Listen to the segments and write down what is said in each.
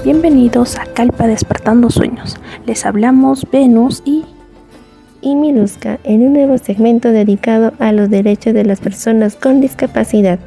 Bienvenidos a Calpa Despertando Sueños. Les hablamos Venus y Miluska en un nuevo segmento dedicado a los derechos de las personas con discapacidad.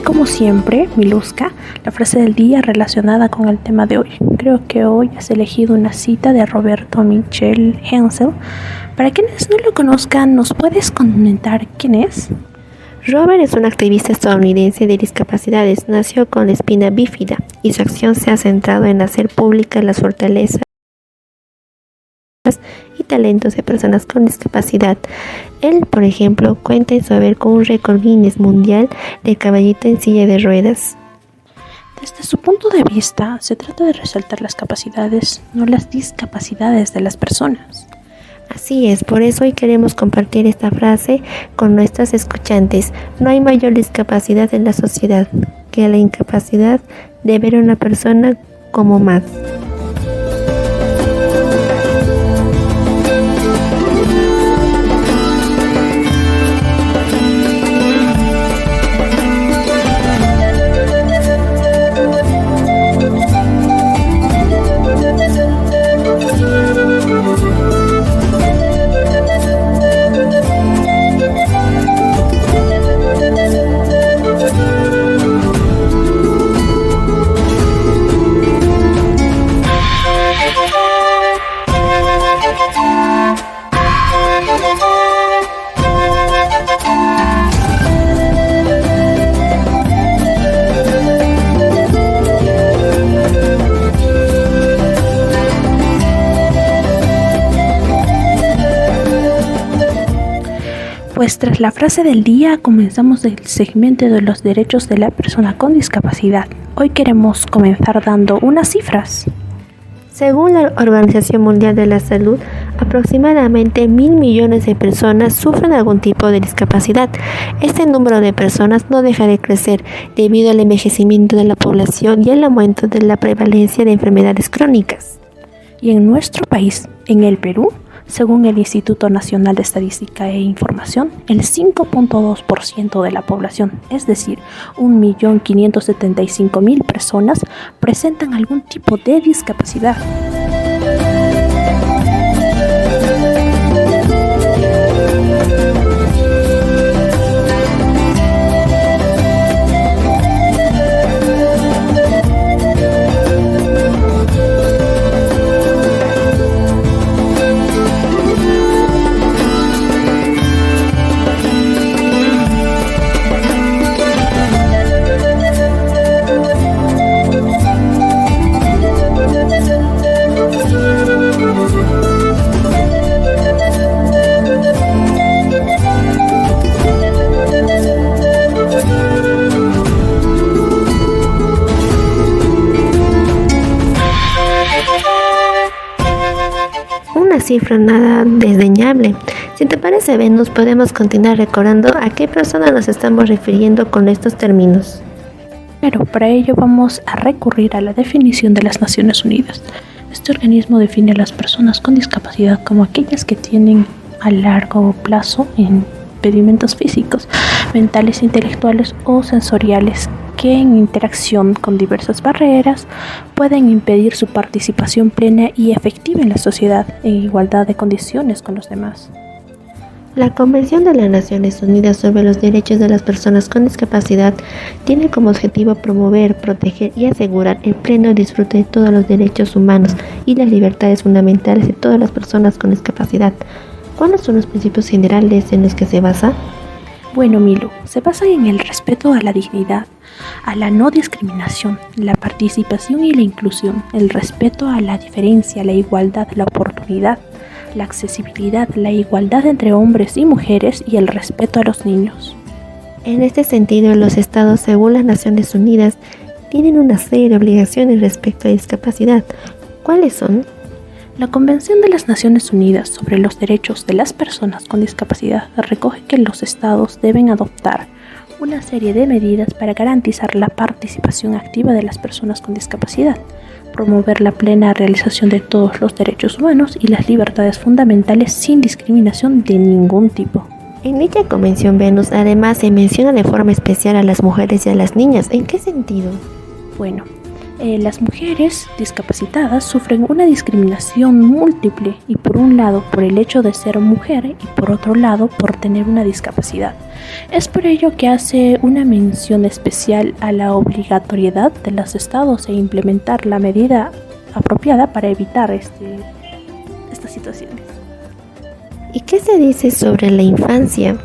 Como siempre, Miluska, la frase del día relacionada con el tema de hoy. Creo que hoy has elegido una cita de Roberto Michel Hensel. Para quienes no lo conozcan, ¿nos puedes comentar quién es? Robert es un activista estadounidense de discapacidades. Nació con la espina bífida y su acción se ha centrado en hacer públicas las fortalezas y talentos de personas con discapacidad. Él, por ejemplo, cuenta en su haber con un récord Guinness mundial de caballito en silla de ruedas. Desde su punto de vista, se trata de resaltar las capacidades, no las discapacidades de las personas. Así es, por eso hoy queremos compartir esta frase con nuestros escuchantes. No hay mayor discapacidad en la sociedad que la incapacidad de ver a una persona como más. Pues tras la frase del día comenzamos el segmento de los derechos de la persona con discapacidad. Hoy queremos comenzar dando unas cifras. Según la Organización Mundial de la Salud, aproximadamente 1.000 millones de personas sufren algún tipo de discapacidad. Este número de personas no deja de crecer debido al envejecimiento de la población y el aumento de la prevalencia de enfermedades crónicas. Y en nuestro país, en el Perú, según el Instituto Nacional de Estadística e Información, el 5.2% de la población, es decir, 1.575.000 personas, presentan algún tipo de discapacidad. Una cifra nada desdeñable. Si te parece, Venus, podemos continuar recordando a qué persona nos estamos refiriendo con estos términos. Pero para ello vamos a recurrir a la definición de las Naciones Unidas. Este organismo define a las personas con discapacidad como aquellas que tienen a largo plazo impedimentos físicos, mentales, intelectuales o sensoriales que en interacción con diversas barreras pueden impedir su participación plena y efectiva en la sociedad en igualdad de condiciones con los demás. La Convención de las Naciones Unidas sobre los Derechos de las Personas con Discapacidad tiene como objetivo promover, proteger y asegurar el pleno disfrute de todos los derechos humanos y las libertades fundamentales de todas las personas con discapacidad. ¿Cuáles son los principios generales en los que se basa? Bueno, Milu, se basa en el respeto a la dignidad, a la no discriminación, la participación y la inclusión, el respeto a la diferencia, la igualdad, la oportunidad, la accesibilidad, la igualdad entre hombres y mujeres y el respeto a los niños. En este sentido, los estados, según las Naciones Unidas, tienen una serie de obligaciones respecto a discapacidad. ¿Cuáles son? La Convención de las Naciones Unidas sobre los Derechos de las Personas con Discapacidad recoge que los estados deben adoptar una serie de medidas para garantizar la participación activa de las personas con discapacidad, promover la plena realización de todos los derechos humanos y las libertades fundamentales sin discriminación de ningún tipo. En dicha Convención Venus además se menciona de forma especial a las mujeres y a las niñas. ¿En qué sentido? Bueno, las mujeres discapacitadas sufren una discriminación múltiple y por un lado por el hecho de ser mujer y por otro lado por tener una discapacidad. Es por ello que hace una mención especial a la obligatoriedad de los estados e implementar la medida apropiada para evitar estas situaciones. ¿Y qué se dice sobre la infancia?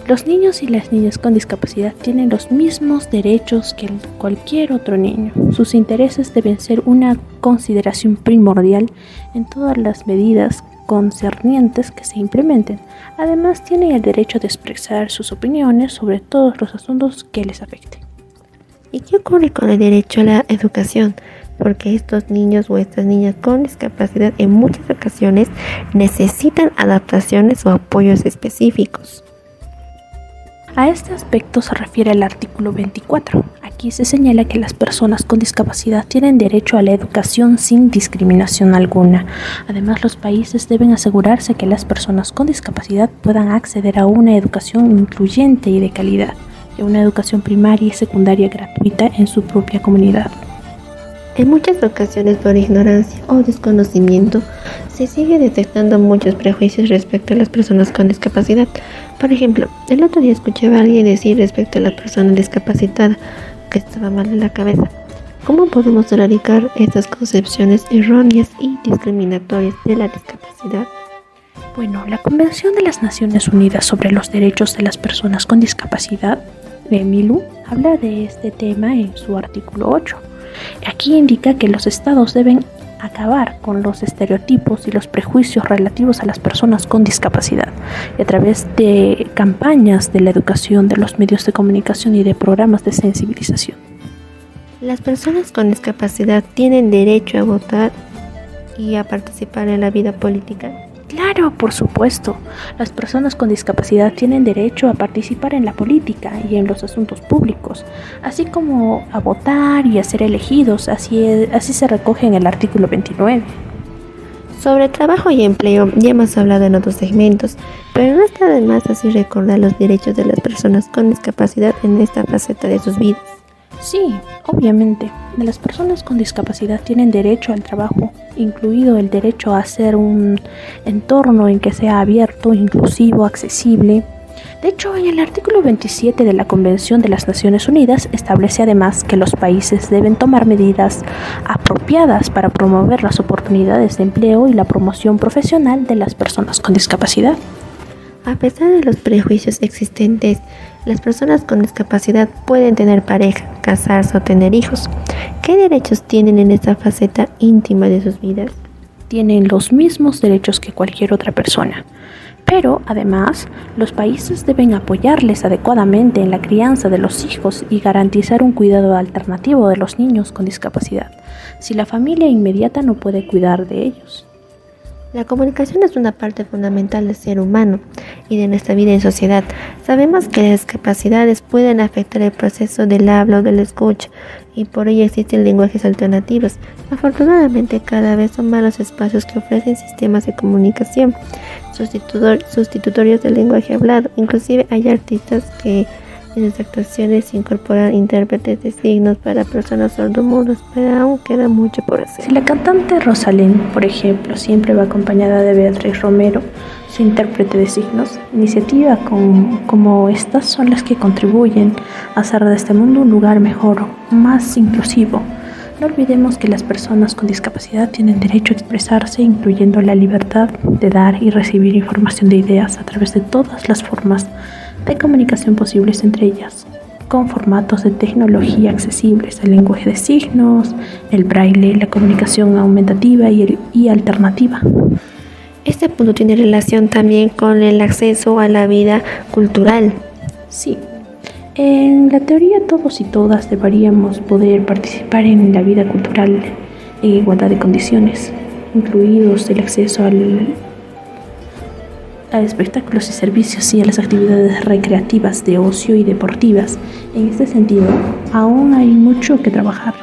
Los niños y las niñas con discapacidad tienen los mismos derechos que cualquier otro niño. Sus intereses deben ser una consideración primordial en todas las medidas concernientes que se implementen. Además, tienen el derecho de expresar sus opiniones sobre todos los asuntos que les afecten. ¿Y qué ocurre con el derecho a la educación? Porque estos niños o estas niñas con discapacidad en muchas ocasiones necesitan adaptaciones o apoyos específicos. A este aspecto se refiere el artículo 24. Aquí se señala que las personas con discapacidad tienen derecho a la educación sin discriminación alguna. Además, los países deben asegurarse que las personas con discapacidad puedan acceder a una educación incluyente y de calidad, y a una educación primaria y secundaria gratuita en su propia comunidad. En muchas ocasiones, por ignorancia o desconocimiento, se sigue detectando muchos prejuicios respecto a las personas con discapacidad. Por ejemplo, el otro día escuchaba a alguien decir respecto a la persona discapacitada que estaba mal de la cabeza. ¿Cómo podemos erradicar estas concepciones erróneas y discriminatorias de la discapacidad? Bueno, la Convención de las Naciones Unidas sobre los Derechos de las Personas con Discapacidad, MILU, habla de este tema en su artículo 8. Aquí indica que los estados deben acabar con los estereotipos y los prejuicios relativos a las personas con discapacidad y a través de campañas de la educación, de los medios de comunicación y de programas de sensibilización. ¿Las personas con discapacidad tienen derecho a votar y a participar en la vida política? Claro, por supuesto. Las personas con discapacidad tienen derecho a participar en la política y en los asuntos públicos, así como a votar y a ser elegidos. Así se recoge en el artículo 29. Sobre trabajo y empleo ya hemos hablado en otros segmentos, pero no está de más así recordar los derechos de las personas con discapacidad en esta faceta de sus vidas. Sí, obviamente, las personas con discapacidad tienen derecho al trabajo, incluido el derecho a hacer un entorno en que sea abierto, inclusivo, accesible. De hecho, en el artículo 27 de la Convención de las Naciones Unidas establece además que los países deben tomar medidas apropiadas para promover las oportunidades de empleo y la promoción profesional de las personas con discapacidad. A pesar de los prejuicios existentes, las personas con discapacidad pueden tener pareja, casarse o tener hijos. ¿Qué derechos tienen en esta faceta íntima de sus vidas? Tienen los mismos derechos que cualquier otra persona. Pero, además, los países deben apoyarles adecuadamente en la crianza de los hijos y garantizar un cuidado alternativo de los niños con discapacidad, si la familia inmediata no puede cuidar de ellos. La comunicación es una parte fundamental del ser humano y de nuestra vida en sociedad. Sabemos que las discapacidades pueden afectar el proceso del habla o del escucha y por ello existen lenguajes alternativos. Afortunadamente cada vez son más los espacios que ofrecen sistemas de comunicación sustitutorios del lenguaje hablado. Inclusive hay artistas que en sus actuaciones incorporan intérpretes de signos para personas sordomudas, pero aún queda mucho por hacer. Si la cantante Rosalén, por ejemplo, siempre va acompañada de Beatriz Romero, su intérprete de signos, iniciativas como estas son las que contribuyen a hacer de este mundo un lugar mejor, más inclusivo. No olvidemos que las personas con discapacidad tienen derecho a expresarse, incluyendo la libertad de dar y recibir información de ideas a través de todas las formas de comunicación posibles, entre ellas con formatos de tecnología accesibles, el lenguaje de signos, el braille, la comunicación aumentativa y alternativa. Este punto tiene relación también con el acceso a la vida cultural. Sí, en la teoría todos y todas deberíamos poder participar en la vida cultural en igualdad de condiciones, incluidos el acceso a espectáculos y servicios y a las actividades recreativas, de ocio y deportivas. En este sentido, aún hay mucho que trabajar.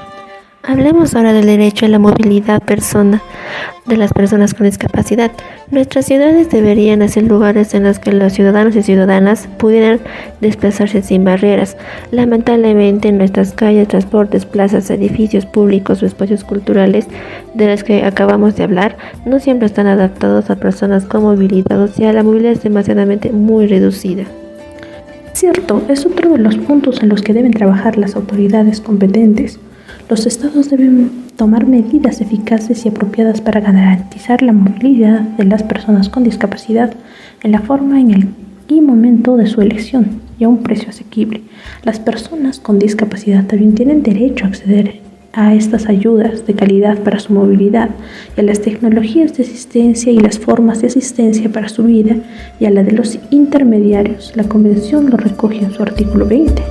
Hablemos ahora del derecho a la movilidad de las personas con discapacidad. Nuestras ciudades deberían ser lugares en los que los ciudadanos y ciudadanas pudieran desplazarse sin barreras. Lamentablemente, en nuestras calles, transportes, plazas, edificios públicos o espacios culturales de los que acabamos de hablar, no siempre están adaptados a personas con movilidad, o sea, la movilidad es demasiadamente muy reducida. Cierto, es otro de los puntos en los que deben trabajar las autoridades competentes. Los estados deben tomar medidas eficaces y apropiadas para garantizar la movilidad de las personas con discapacidad en la forma y momento de su elección y a un precio asequible. Las personas con discapacidad también tienen derecho a acceder a estas ayudas de calidad para su movilidad y a las tecnologías de asistencia y las formas de asistencia para su vida y a la de los intermediarios. La Convención lo recoge en su artículo 20.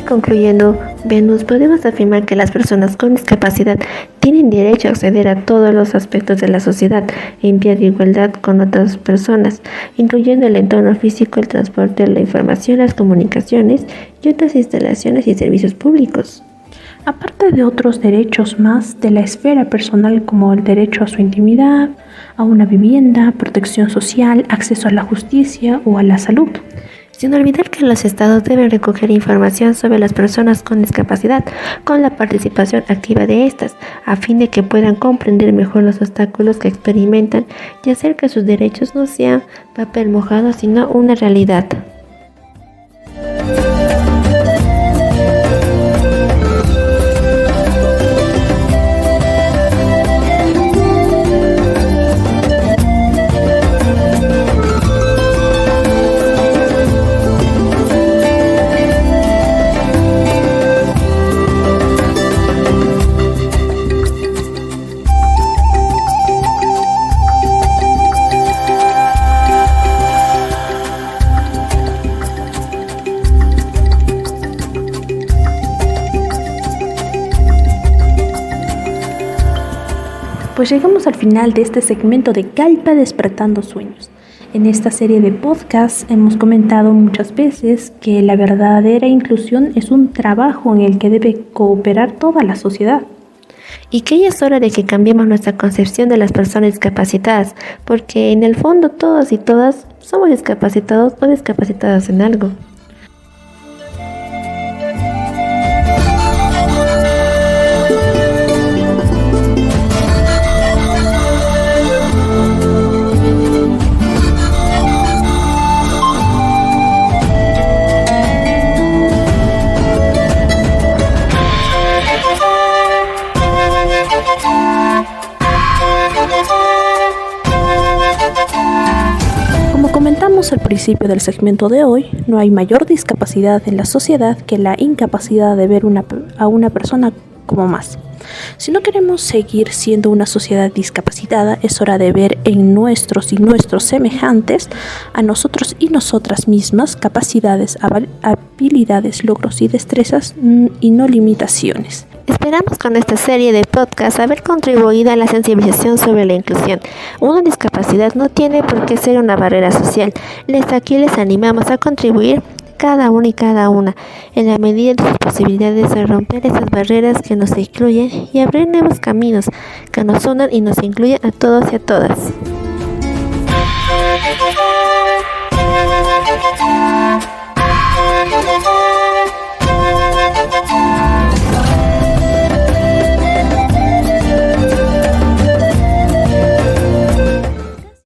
Concluyendo, Venus, podemos afirmar que las personas con discapacidad tienen derecho a acceder a todos los aspectos de la sociedad en pie de igualdad con otras personas, incluyendo el entorno físico, el transporte, la información, las comunicaciones y otras instalaciones y servicios públicos. Aparte de otros derechos más de la esfera personal como el derecho a su intimidad, a una vivienda, protección social, acceso a la justicia o a la salud. Sin olvidar que los estados deben recoger información sobre las personas con discapacidad con la participación activa de estas, a fin de que puedan comprender mejor los obstáculos que experimentan y hacer que sus derechos no sean papel mojado, sino una realidad. Pues llegamos al final de este segmento de Calpa Despertando Sueños. En esta serie de podcasts hemos comentado muchas veces que la verdadera inclusión es un trabajo en el que debe cooperar toda la sociedad. Y que ya es hora de que cambiemos nuestra concepción de las personas discapacitadas, porque en el fondo todos y todas somos discapacitados o discapacitadas en algo. principio del segmento de hoy, no hay mayor discapacidad en la sociedad que la incapacidad de ver a una persona como más. Si no queremos seguir siendo una sociedad discapacitada, es hora de ver en nuestros y nuestros semejantes, a nosotros y nosotras mismas, capacidades, habilidades, logros y destrezas y no limitaciones. Esperamos con esta serie de podcasts haber contribuido a la sensibilización sobre la inclusión. Una discapacidad no tiene por qué ser una barrera social. Aquí les animamos a contribuir cada uno y cada una, en la medida de sus posibilidades, a romper esas barreras que nos excluyen y abrir nuevos caminos que nos unan y nos incluyen a todos y a todas.